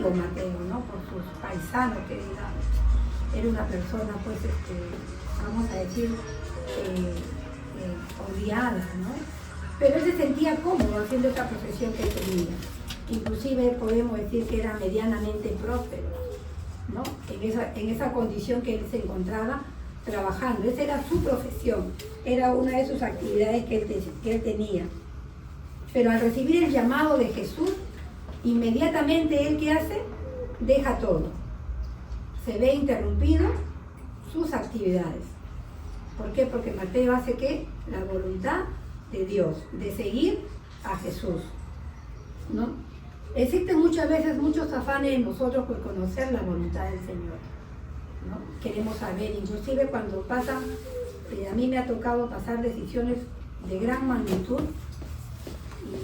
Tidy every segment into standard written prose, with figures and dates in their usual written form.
amigo Mateo, ¿no? Por sus paisanos, que era una persona, pues, vamos a decir, odiada, ¿no? Pero él se sentía cómodo haciendo esa profesión que tenía. Inclusive podemos decir que era medianamente próspero, ¿no? En esa condición que él se encontraba trabajando. Esa era su profesión, era una de sus actividades que él tenía. Pero al recibir el llamado de Jesús, inmediatamente él, ¿qué hace? Deja todo. Se ve interrumpido sus actividades. ¿Por qué? Porque Mateo hace ¿qué? La voluntad de Dios, de seguir a Jesús, ¿no? Existen muchas veces muchos afanes en nosotros por conocer la voluntad del Señor, ¿no? Queremos saber, inclusive cuando pasan, a mí me ha tocado pasar decisiones de gran magnitud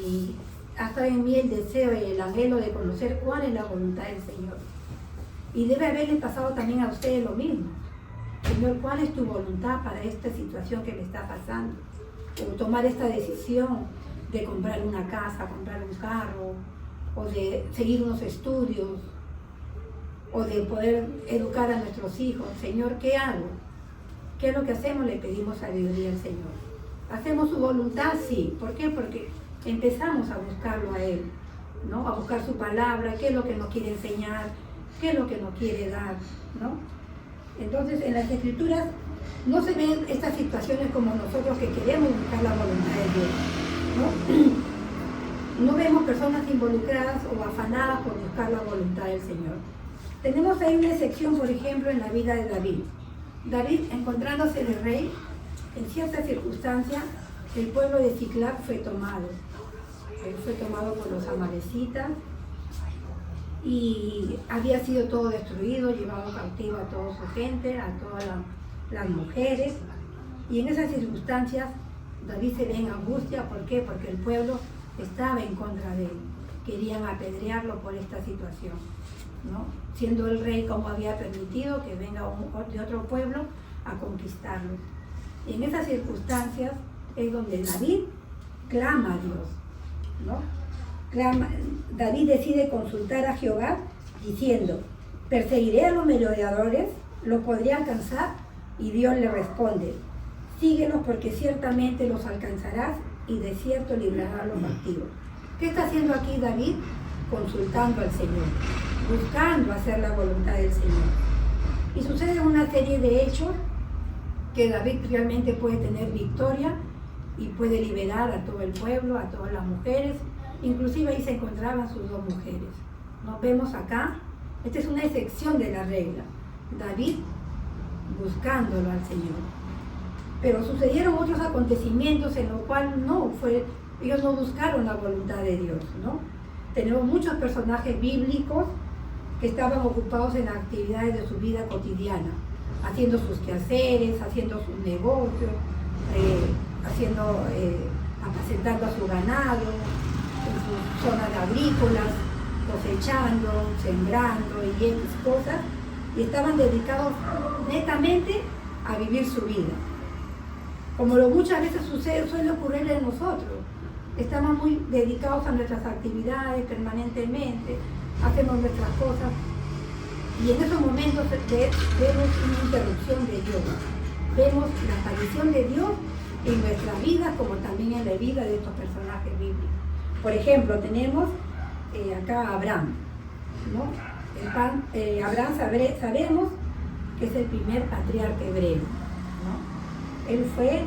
y hasta en mí el deseo y el anhelo de conocer cuál es la voluntad del Señor. Y debe haberle pasado también a ustedes lo mismo. Señor, ¿cuál es tu voluntad para esta situación que me está pasando? O tomar esta decisión de comprar una casa, comprar un carro, o de seguir unos estudios, o de poder educar a nuestros hijos. Señor, ¿qué hago? ¿Qué es lo que hacemos? Le pedimos sabiduría al Señor. ¿Hacemos su voluntad? Sí. ¿Por qué? Porque empezamos a buscarlo a Él, ¿no? A buscar su palabra, qué es lo que nos quiere enseñar, qué es lo que nos quiere dar, ¿no? Entonces, en las Escrituras no se ven estas situaciones como nosotros que queremos buscar la voluntad de Dios, ¿no? No vemos personas involucradas o afanadas por buscar la voluntad del Señor. Tenemos ahí una excepción, por ejemplo, en la vida de David. David, encontrándose de rey, en ciertas circunstancias, el pueblo de Ziclag fue tomado. Él fue tomado por los amalecitas y había sido todo destruido, llevado cautivo a toda su gente, a todas las mujeres. Y en esas circunstancias, David se ve en angustia. ¿Por qué? Porque el pueblo estaba en contra de él. Querían apedrearlo por esta situación, ¿no? Siendo el rey, como había permitido que venga de otro pueblo a conquistarlo. Y en esas circunstancias es donde David clama a Dios, ¿no? David decide consultar a Jehová diciendo: ¿perseguiré a los merodeadores? ¿Los podré alcanzar? Y Dios le responde: síguelos, porque ciertamente los alcanzarás y de cierto librarás a los cautivos. ¿Qué está haciendo aquí David? Consultando al Señor, buscando hacer la voluntad del Señor. Y sucede una serie de hechos que David realmente puede tener victoria y puede liberar a todo el pueblo, a todas las mujeres. Inclusive ahí se encontraban sus dos mujeres. Nos vemos acá, esta es una excepción de la regla. David buscándolo al Señor. Pero sucedieron otros acontecimientos en los cuales ellos no buscaron la voluntad de Dios, ¿no? Tenemos muchos personajes bíblicos que estaban ocupados en actividades de su vida cotidiana, haciendo sus quehaceres, haciendo sus negocios, apacentando a su ganado, en sus zonas agrícolas, cosechando, sembrando y X cosas, y estaban dedicados netamente a vivir su vida. Como muchas veces suele ocurrir en nosotros, estamos muy dedicados a nuestras actividades permanentemente, hacemos nuestras cosas, y en esos momentos vemos una interrupción de Dios, vemos la aparición de Dios en nuestra vida, como también en la vida de estos personajes bíblicos. Por ejemplo, tenemos acá a Abraham, ¿no? Abraham sabemos que es el primer patriarca hebreo, ¿no? Él fue,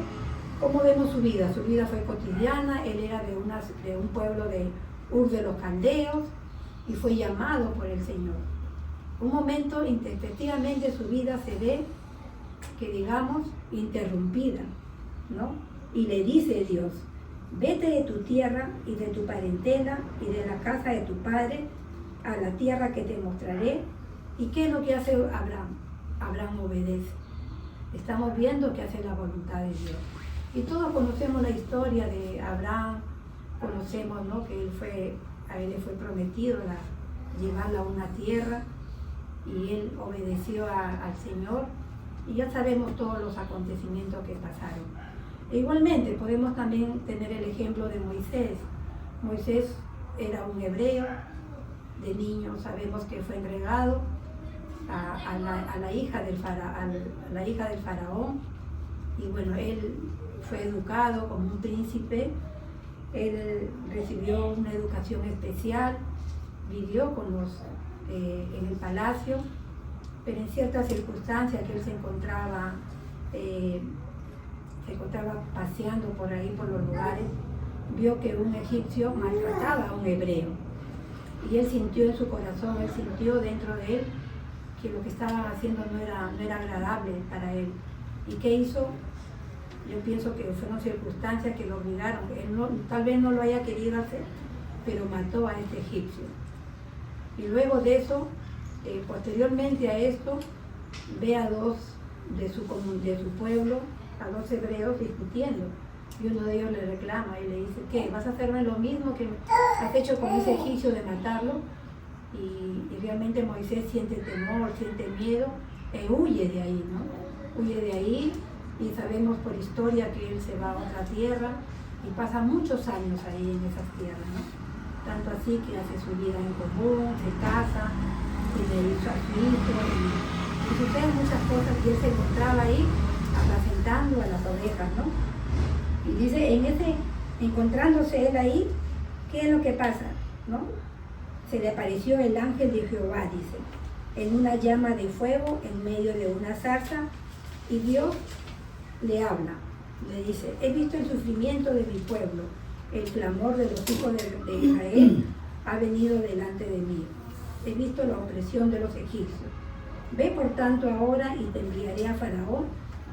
¿cómo vemos su vida? Su vida fue cotidiana. Él era de un pueblo de Ur de los Caldeos y fue llamado por el Señor. Un momento, efectivamente, su vida se ve, que digamos, interrumpida, ¿no? Y le dice Dios: vete de tu tierra y de tu parentela y de la casa de tu padre a la tierra que te mostraré. ¿Y qué es lo que hace Abraham? Abraham obedece. Estamos viendo que hace la voluntad de Dios. Y todos conocemos la historia de Abraham, conocemos, ¿no?, que a él le fue prometido llevarla a una tierra, y él obedeció al Señor, y ya sabemos todos los acontecimientos que pasaron. E igualmente podemos también tener el ejemplo de Moisés. Moisés era un hebreo, de niño sabemos que fue entregado a la hija del faraón, y bueno, él fue educado como un príncipe, él recibió una educación especial, vivió en el palacio, pero en ciertas circunstancias que él se encontraba paseando por ahí, por los lugares, vio que un egipcio maltrataba a un hebreo. Y él sintió en su corazón, él sintió dentro de él que lo que estaba haciendo no era agradable para él. ¿Y qué hizo? Yo pienso que fueron circunstancias que lo obligaron. Él tal vez no lo haya querido hacer, pero mató a este egipcio. Y luego de eso, posteriormente a esto, ve a dos de su pueblo, a dos hebreos discutiendo. Y uno de ellos le reclama y le dice, ¿qué? ¿Vas a hacerme lo mismo que has hecho con ese egipcio de matarlo? Y realmente Moisés siente temor, siente miedo e huye de ahí, ¿no? Huye de ahí, y sabemos por historia que él se va a otra tierra y pasa muchos años ahí en esas tierras, ¿no? Tanto así que hace su vida en común, se casa, tiene hijo a su hijo, y suceden muchas cosas, y él se encontraba ahí apacentando a las ovejas, ¿no? Y dice, encontrándose él ahí, ¿qué es lo que pasa? ¿No? Se le apareció el ángel de Jehová, dice, en una llama de fuego en medio de una zarza, y Dios le habla, le dice, he visto el sufrimiento de mi pueblo, el clamor de los hijos de Israel ha venido delante de mí, he visto la opresión de los egipcios. Ve por tanto ahora y te enviaré a Faraón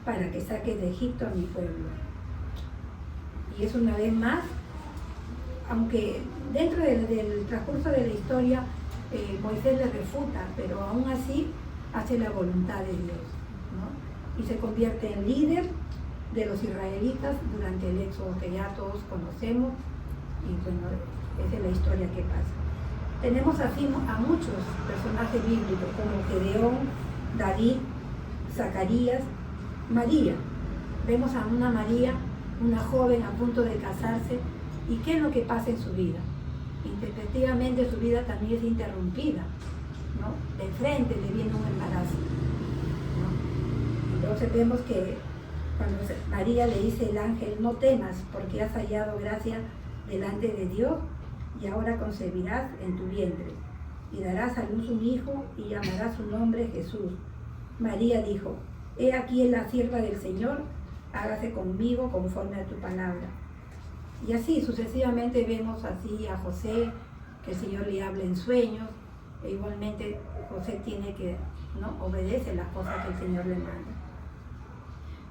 para que saques de Egipto a mi pueblo. Y es una vez más, aunque dentro del transcurso de la historia Moisés le refuta, pero aún así hace la voluntad de Dios, ¿no? Y se convierte en líder de los israelitas durante el éxodo que ya todos conocemos, y bueno, esa es la historia que pasa. Tenemos así a muchos personajes bíblicos como Gedeón, David, Zacarías, María. Vemos a una María, una joven a punto de casarse, y qué es lo que pasa en su vida. Intempestivamente su vida también es interrumpida, ¿no? De frente le viene un embarazo, ¿no? Entonces vemos que cuando María le dice el ángel, no temas porque has hallado gracia delante de Dios, y ahora concebirás en tu vientre y darás a luz un hijo y llamarás su nombre Jesús. María dijo, he aquí en la sierva del Señor, hágase conmigo conforme a tu palabra. Y así sucesivamente vemos así a José, que el Señor le habla en sueños, e igualmente José tiene que, ¿no?, obedece las cosas que el Señor le manda.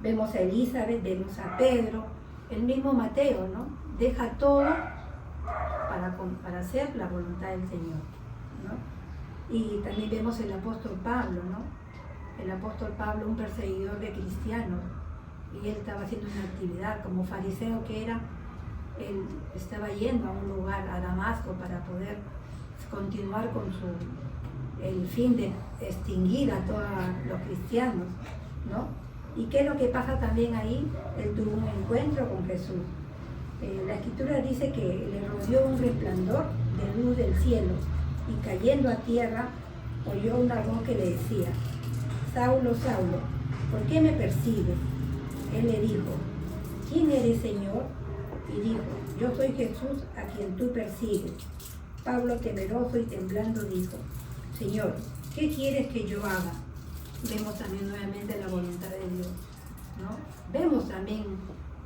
Vemos a Elizabeth, vemos a Pedro, el mismo Mateo, ¿no? Deja todo para hacer la voluntad del Señor, ¿no? Y también vemos el apóstol Pablo, ¿no? El apóstol Pablo, un perseguidor de cristianos, y él estaba haciendo una actividad como fariseo que era, él estaba yendo a un lugar, a Damasco, para poder continuar con el fin de extinguir a todos los cristianos, ¿no? ¿Y qué es lo que pasa también ahí? Él tuvo un encuentro con Jesús. La escritura dice que le rodeó un resplandor de luz del cielo, y cayendo a tierra oyó una voz que le decía, Saulo, Saulo, ¿por qué me persigues? Él le dijo, ¿quién eres, Señor? Y dijo, yo soy Jesús a quien tú persigues. Pablo, temeroso y temblando, dijo, Señor, ¿qué quieres que yo haga? Vemos también nuevamente la voluntad de Dios, ¿no? Vemos también,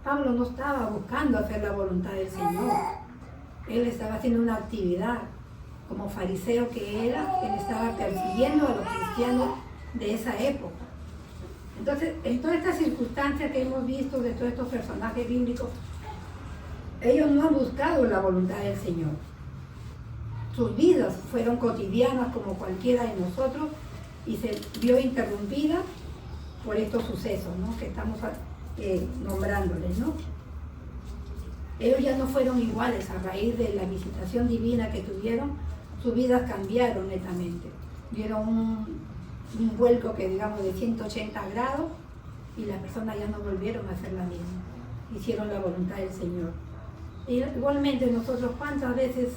Pablo no estaba buscando hacer la voluntad del Señor. Él estaba haciendo una actividad, como fariseo que era, él estaba persiguiendo a los cristianos de esa época. Entonces, en todas estas circunstancias que hemos visto de todos estos personajes bíblicos, ellos no han buscado la voluntad del Señor. Sus vidas fueron cotidianas como cualquiera de nosotros, y se vio interrumpida por estos sucesos, ¿no?, que estamos nombrándoles, ¿no? Ellos ya no fueron iguales a raíz de la visitación divina que tuvieron, sus vidas cambiaron netamente. Dieron un vuelco que digamos de 180 grados, y las personas ya no volvieron a hacer la misma. Hicieron la voluntad del Señor. Y igualmente nosotros, ¿cuántas veces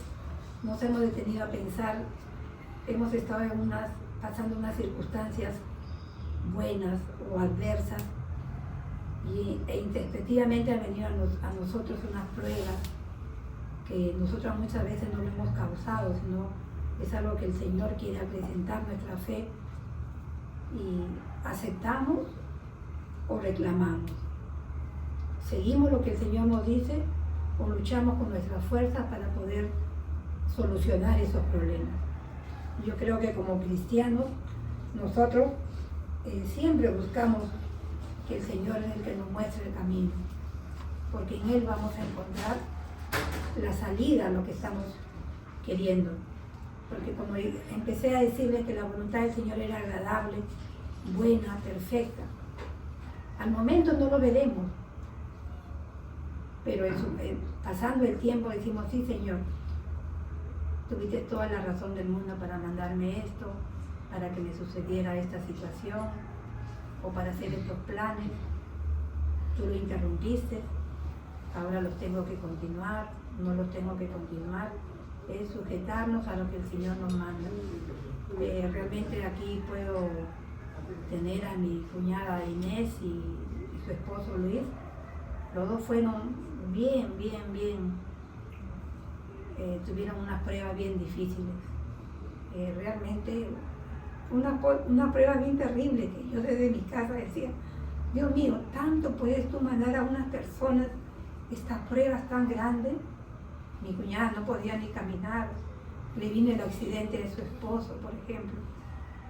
nos hemos detenido a pensar hemos estado pasando unas circunstancias buenas o adversas e efectivamente han venido a nosotros unas pruebas que nosotros muchas veces no lo hemos causado, sino es algo que el Señor quiere acrecentar nuestra fe, y aceptamos o reclamamos. Seguimos lo que el Señor nos dice o luchamos con nuestras fuerzas para poder solucionar esos problemas. Yo creo que como cristianos nosotros siempre buscamos que el Señor es el que nos muestre el camino, porque en Él vamos a encontrar la salida a lo que estamos queriendo. Porque como empecé a decirles que la voluntad del Señor era agradable, buena, perfecta, al momento no lo veremos, pero pasando el tiempo decimos: sí, Señor, tuviste toda la razón del mundo para mandarme esto, para que me sucediera esta situación o para hacer estos planes. Tú lo interrumpiste, ahora los tengo que continuar, no los tengo que continuar. Es sujetarnos a lo que el Señor nos manda. Realmente aquí puedo tener a mi cuñada Inés y su esposo Luis. Los dos fueron bien, tuvieron unas pruebas bien difíciles. Realmente una prueba bien terrible, que yo desde mi casa decía: Dios mío, tanto puedes tú mandar a unas personas estas pruebas tan grandes. Mi cuñada no podía ni caminar, le vino el accidente de su esposo, por ejemplo,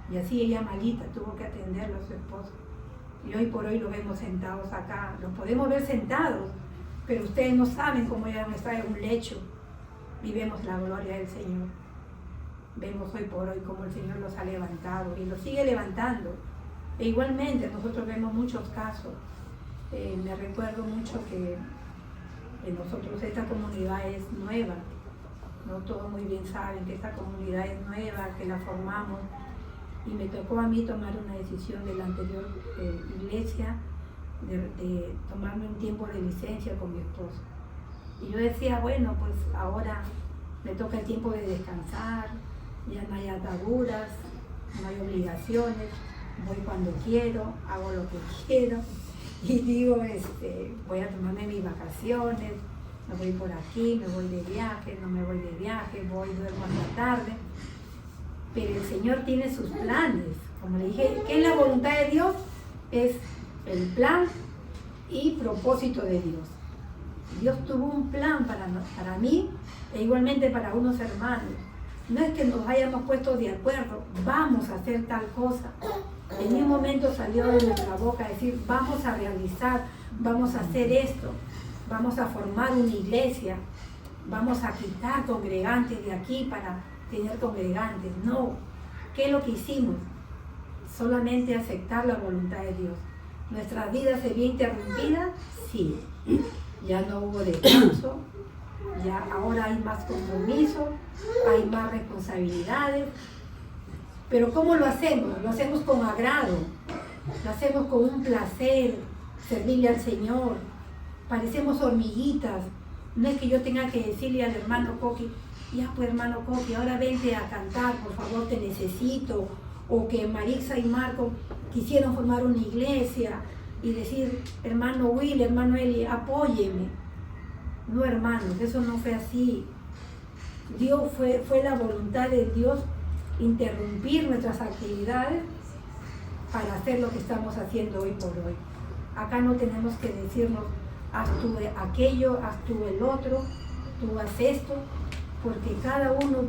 y así ella malita tuvo que atenderlo a su esposo. Y hoy por hoy lo vemos sentados acá, los podemos ver sentados, pero ustedes no saben cómo ella no está en un lecho, y vemos la gloria del Señor. Vemos hoy por hoy cómo el Señor los ha levantado y los sigue levantando. E igualmente nosotros vemos muchos casos. Me recuerdo mucho que nosotros, esta comunidad es nueva, no todos muy bien saben que esta comunidad es nueva, que la formamos, y me tocó a mí tomar una decisión de la anterior iglesia de tomarme un tiempo de licencia con mi esposo. Y yo decía: bueno, pues ahora me toca el tiempo de descansar, ya no hay ataduras, no hay obligaciones, voy cuando quiero, hago lo que quiero. Y digo, voy a tomarme mis vacaciones, me voy por aquí, me voy de viaje, no me voy de viaje, duermo hasta tarde. Pero el Señor tiene sus planes. Como le dije, ¿qué es la voluntad de Dios? Es el plan y propósito de Dios. Dios tuvo un plan para mí e igualmente para unos hermanos. No es que nos hayamos puesto de acuerdo, vamos a hacer tal cosa. En un momento salió de nuestra boca decir: vamos a realizar, vamos a hacer esto, vamos a formar una iglesia, vamos a quitar congregantes de aquí para tener congregantes. No, ¿qué es lo que hicimos? Solamente aceptar la voluntad de Dios. ¿Nuestra vida se vio interrumpida? Sí. Ya no hubo descanso, ya ahora hay más compromiso, hay más responsabilidades. Pero ¿cómo lo hacemos? Lo hacemos con agrado, lo hacemos con un placer, servirle al Señor. Parecemos hormiguitas. No es que yo tenga que decirle al hermano Coqui: ya pues hermano Coqui, ahora vente a cantar, por favor, te necesito. O que Marixa y Marco quisieron formar una iglesia y decir: hermano Will, hermano Eli, apóyeme. No, hermanos, eso no fue así. Fue la voluntad de Dios interrumpir nuestras actividades para hacer lo que estamos haciendo hoy por hoy. Acá no tenemos que decirnos: haz tú aquello, haz tú el otro, tú haz esto, porque cada uno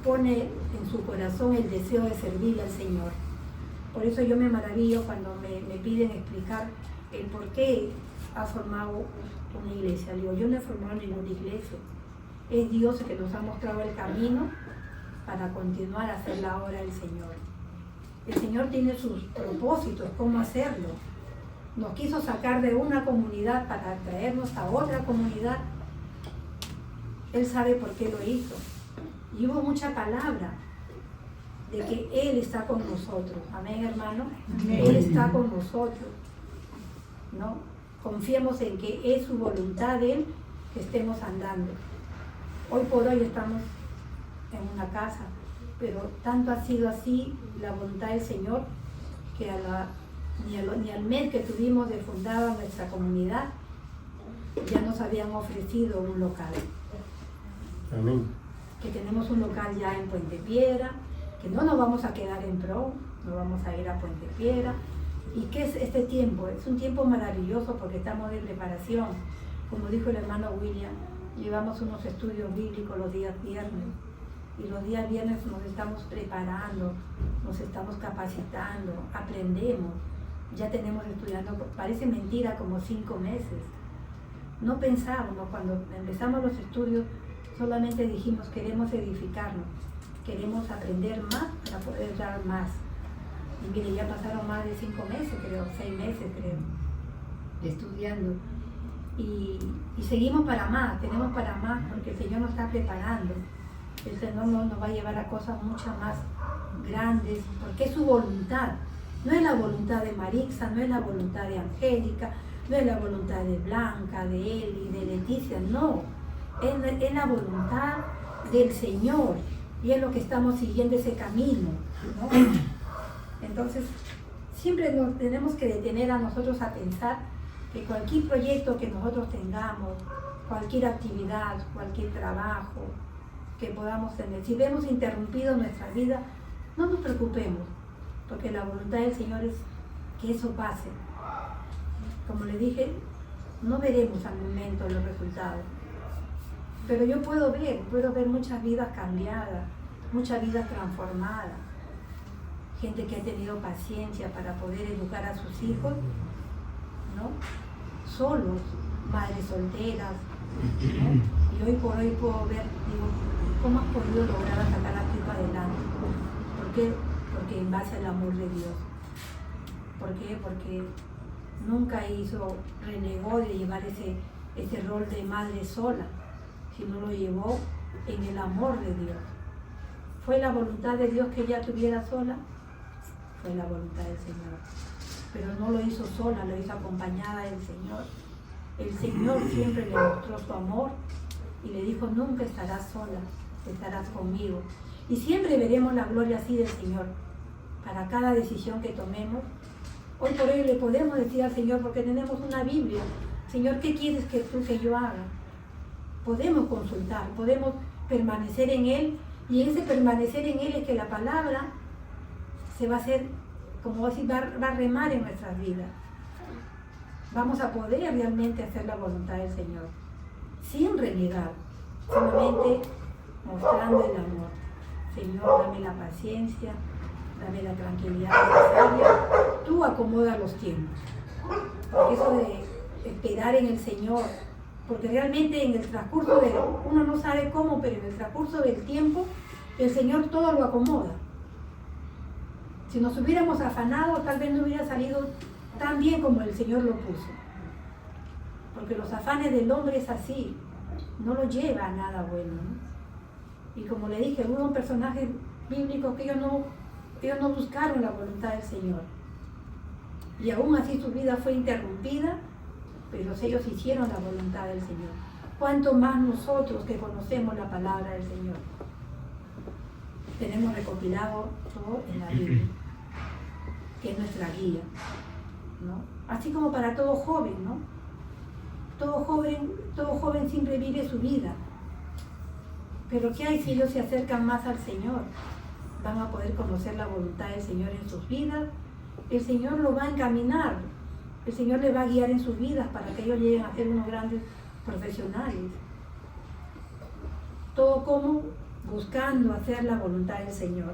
pone en su corazón el deseo de servir al Señor. Por eso yo me maravillo cuando me piden explicar el por qué has formado una iglesia. Digo, yo no he formado ninguna iglesia. Es Dios el que nos ha mostrado el camino para continuar a hacer la obra del Señor. El Señor tiene sus propósitos, cómo hacerlo. Nos quiso sacar de una comunidad para traernos a otra comunidad. Él sabe por qué lo hizo. Y hubo mucha palabra de que Él está con nosotros. Amén, hermano. Amén. Él está con nosotros, ¿no? Confiemos en que es su voluntad de Él que estemos andando. Hoy por hoy estamos en una casa, pero tanto ha sido así la voluntad del Señor que ni al mes que tuvimos de fundada nuestra comunidad ya nos habían ofrecido un local. Amén. Que tenemos un local ya en Puente Piedra, que no nos vamos a quedar en Pro, nos vamos a ir a Puente Piedra. ¿Y qué es este tiempo? Es un tiempo maravilloso porque estamos de preparación. Como dijo el hermano William, llevamos unos estudios bíblicos los días viernes. Y los días viernes nos estamos preparando, nos estamos capacitando, aprendemos. Ya tenemos estudiando, parece mentira, como 5 meses. No pensábamos, cuando empezamos los estudios, solamente dijimos, queremos edificarnos, queremos aprender más para poder dar más. Y mire, ya pasaron más de 5 meses, creo, 6 meses, creo, estudiando. Y seguimos para más, tenemos para más, porque el Señor nos está preparando. El Señor nos va a llevar a cosas mucho más grandes, porque es su voluntad. No es la voluntad de Marixa, no es la voluntad de Angélica, no es la voluntad de Blanca, de Eli, de Leticia, no. Es la voluntad del Señor y es lo que estamos siguiendo ese camino, ¿no? Entonces, siempre nos tenemos que detener a nosotros a pensar que cualquier proyecto que nosotros tengamos, cualquier actividad, cualquier trabajo que podamos tener, si vemos interrumpido nuestra vida, no nos preocupemos, porque la voluntad del Señor es que eso pase. Como le dije, no veremos al momento los resultados, pero yo puedo ver muchas vidas cambiadas, muchas vidas transformadas, gente que ha tenido paciencia para poder educar a sus hijos, ¿no? Solos, madres solteras, ¿no? Y hoy por hoy puedo ver, digo, ¿cómo has podido lograr sacar a tu hijo adelante? ¿Por qué? Porque en base al amor de Dios. ¿Por qué? Porque nunca renegó de llevar ese rol de madre sola, sino lo llevó en el amor de Dios. ¿Fue la voluntad de Dios que ella estuviera sola? Fue la voluntad del Señor. Pero no lo hizo sola, lo hizo acompañada del Señor. El Señor siempre le mostró su amor y le dijo, nunca estarás sola, estarás conmigo. Y siempre veremos la gloria así del Señor. Para cada decisión que tomemos, hoy por hoy le podemos decir al Señor, porque tenemos una Biblia, Señor, ¿qué quieres que yo haga? Podemos consultar, podemos permanecer en Él, y ese permanecer en Él es que la palabra se va a hacer, como decir, va a remar en nuestras vidas. Vamos a poder realmente hacer la voluntad del Señor, sin renegar, solamente mostrando el amor. Señor, dame la paciencia, dame la tranquilidad necesaria, tú acomoda los tiempos. Porque eso de esperar en el Señor, porque realmente en el transcurso uno no sabe cómo, pero en el transcurso del tiempo, el Señor todo lo acomoda. Si nos hubiéramos afanado, tal vez no hubiera salido tan bien como el Señor lo puso. Porque los afanes del hombre es así, no lo lleva a nada bueno, ¿no? Y como le dije, hubo un personaje bíblico que ellos no buscaron la voluntad del Señor. Y aún así su vida fue interrumpida, pero ellos hicieron la voluntad del Señor. ¿Cuánto más nosotros que conocemos la palabra del Señor? Tenemos recopilado todo en la Biblia, que es nuestra guía, ¿no? Así como para todo joven, ¿no? Todo joven siempre vive su vida. Pero ¿qué hay si ellos se acercan más al Señor? Van a poder conocer la voluntad del Señor en sus vidas. El Señor lo va a encaminar. El Señor les va a guiar en sus vidas para que ellos lleguen a ser unos grandes profesionales. Todo como buscando hacer la voluntad del Señor,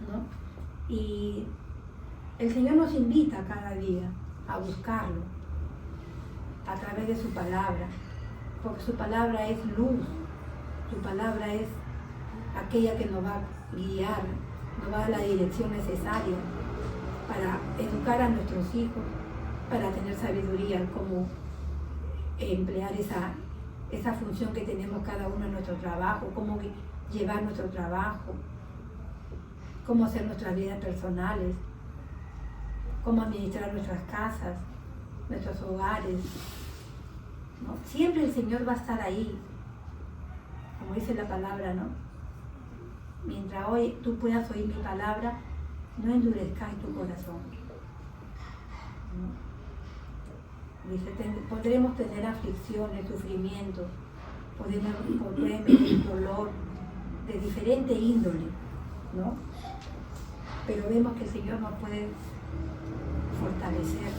¿no? Y el Señor nos invita cada día a buscarlo a través de su palabra, porque su palabra es luz, su palabra es aquella que nos va a guiar, nos va a dar la dirección necesaria para educar a nuestros hijos, para tener sabiduría, cómo emplear esa función que tenemos cada uno en nuestro trabajo, cómo llevar nuestro trabajo, cómo hacer nuestras vidas personales, cómo administrar nuestras casas, nuestros hogares, ¿no? Siempre el Señor va a estar ahí, como dice la palabra, ¿no? mientras hoy tú puedas oír mi palabra, no endurezcáis tu corazón. ¿No? Dice, podremos tener aflicciones, sufrimientos, podremos venir dolor de diferente índole, ¿no? Pero vemos que el Señor nos puede fortalecer.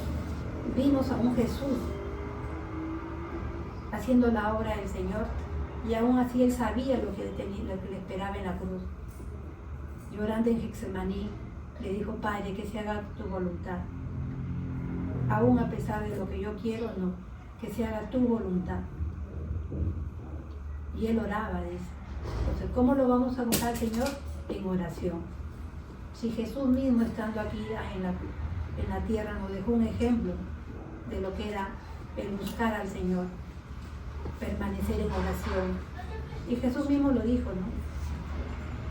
Vimos a un Jesús haciendo la obra del Señor y aún así Él sabía lo que le esperaba en la cruz. Llorando en Getsemaní, le dijo, Padre, que se haga tu voluntad. Aún a pesar de lo que yo quiero, no, que se haga tu voluntad. Y Él oraba, dice. Entonces, ¿cómo lo vamos a buscar, Señor? En oración. Si Jesús mismo, estando aquí en la tierra, nos dejó un ejemplo de lo que era el buscar al Señor, permanecer en oración. Y Jesús mismo lo dijo, ¿no?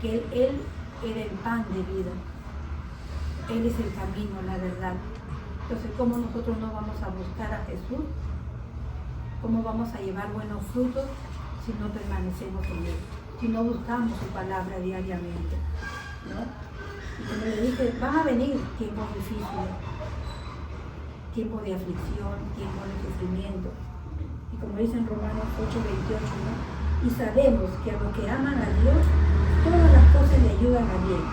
Que Él era el pan de vida. Él es el camino, la verdad. Entonces, ¿cómo nosotros no vamos a buscar a Jesús? ¿Cómo vamos a llevar buenos frutos si no permanecemos en Él? Si no buscamos su palabra diariamente, ¿no? Y como le dije, van a venir tiempos difíciles, tiempos de aflicción, tiempos de sufrimiento. Y como dice en Romanos 8:28, ¿no? Y sabemos que a los que aman a Dios, todas las cosas le ayudan a bien.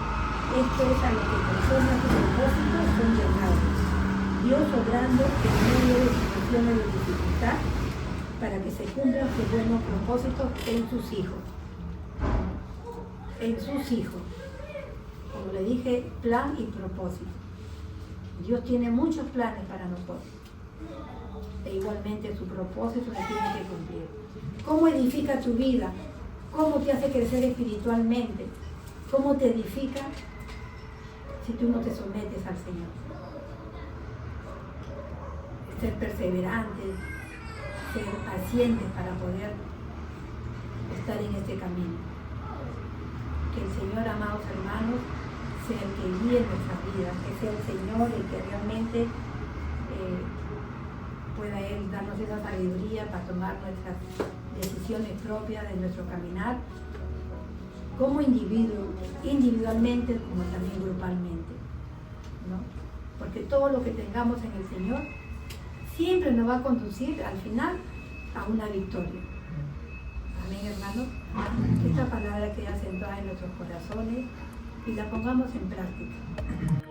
Esto es a lo que conforme a sus propósitos son llamados. Dios obrando en medio de situaciones de dificultad para que se cumplan sus buenos propósitos en sus hijos. En sus hijos. Como le dije, plan y propósito. Dios tiene muchos planes para nosotros. E igualmente su propósito se tiene que cumplir. ¿Cómo edifica tu vida? ¿Cómo te hace crecer espiritualmente? ¿Cómo te edifica si tú no te sometes al Señor? Ser perseverantes, ser pacientes para poder estar en este camino. Que el Señor, amados hermanos, sea el que guíe nuestras vidas, que sea el Señor el que realmente pueda Él darnos esa sabiduría para tomar nuestras decisiones propias de nuestro caminar, como individuo, individualmente como también grupalmente, ¿no? Porque todo lo que tengamos en el Señor siempre nos va a conducir al final a una victoria. Amén, hermanos. Que esta palabra quede asentada en nuestros corazones y la pongamos en práctica.